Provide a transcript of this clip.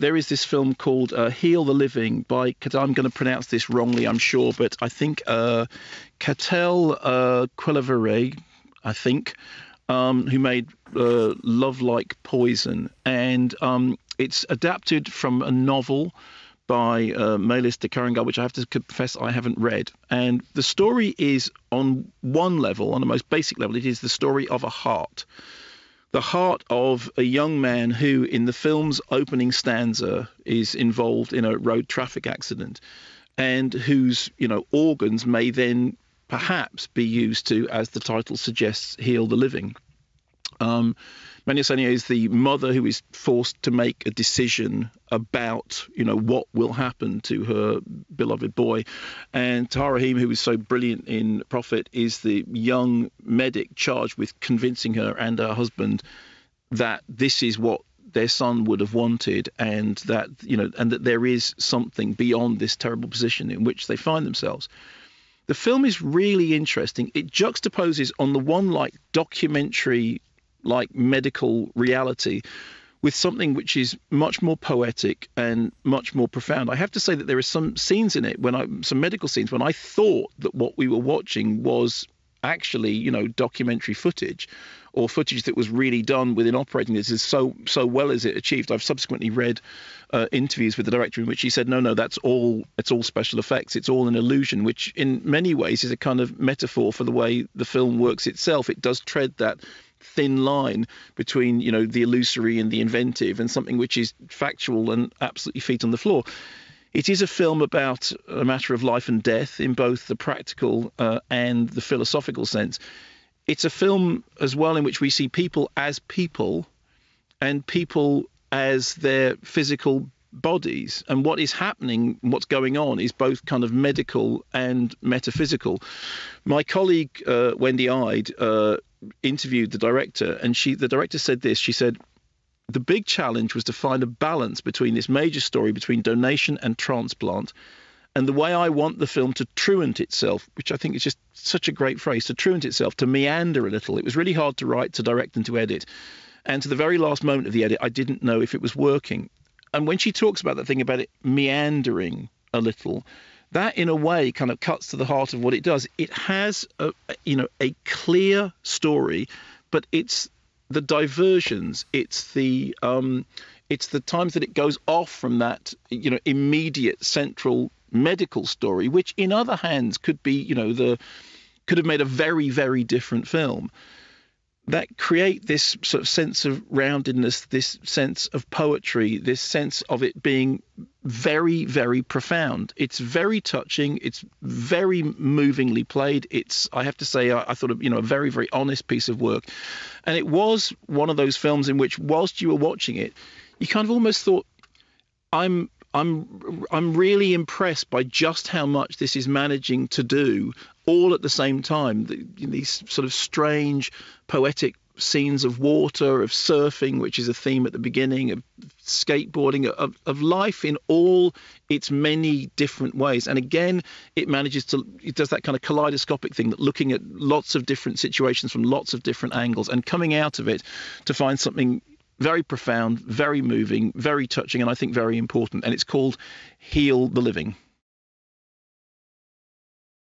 there is this film called Heal the Living by, I'm going to pronounce this wrongly, I'm sure, but I think Catel Quilavere, I think, who made Love Like Poison. And it's adapted from a novel by Melis de Carangal, which I have to confess I haven't read. And the story is, on one level, on the most basic level, it is the story of a heart. The heart of a young man who, in the film's opening stanza, is involved in a road traffic accident, and whose, organs may then perhaps be used to, as the title suggests, heal the living. Mania Sonia is the mother who is forced to make a decision about, what will happen to her beloved boy. And Tahar Rahim, who is so brilliant in Prophet, is the young medic charged with convincing her and her husband that this is what their son would have wanted, and that, and that there is something beyond this terrible position in which they find themselves. The film is really interesting. It juxtaposes, on the one, like documentary, like medical reality, with something which is much more poetic and much more profound. I have to say that there are some scenes in it, some medical scenes, when I thought that what we were watching was actually, documentary footage, or footage that was really done within operating this is so well as it achieved. I've subsequently read interviews with the director in which he said, no, it's all special effects. It's all an illusion, which in many ways is a kind of metaphor for the way the film works itself. It does tread that thin line between, the illusory and the inventive, and something which is factual and absolutely feet on the floor. It is a film about a matter of life and death in both the practical and the philosophical sense. It's a film as well in which we see people as people, and people as their physical bodies, and what is happening, what's going on, is both kind of medical and metaphysical. My colleague Wendy Ide interviewed the director, and the director said this. She said, the big challenge was to find a balance between this major story between donation and transplant, and the way I want the film to truant itself, which I think is just such a great phrase, to truant itself, to meander a little. It was really hard to write, to direct, and to edit. And to the very last moment of the edit, I didn't know if it was working. And when she talks about that thing about it meandering a little, that in a way kind of cuts to the heart of what it does. It has a clear story, but it's the diversions, it's the times that it goes off from that, immediate central medical story, which in other hands could be, could have made a very, very different film, that create this sort of sense of roundedness, this sense of poetry, this sense of it being very, very profound. It's very touching. It's very movingly played. It's, I have to say, I thought, a very, very honest piece of work. And it was one of those films in which, whilst you were watching it, you kind of almost thought, I'm really impressed by just how much this is managing to do all at the same time. These sort of strange poetic scenes of water, of surfing, which is a theme at the beginning, of skateboarding, of life in all its many different ways. And again, it does that kind of kaleidoscopic thing, that looking at lots of different situations from lots of different angles and coming out of it to find something very profound, very moving, very touching, and I think very important. And it's called Heal the Living.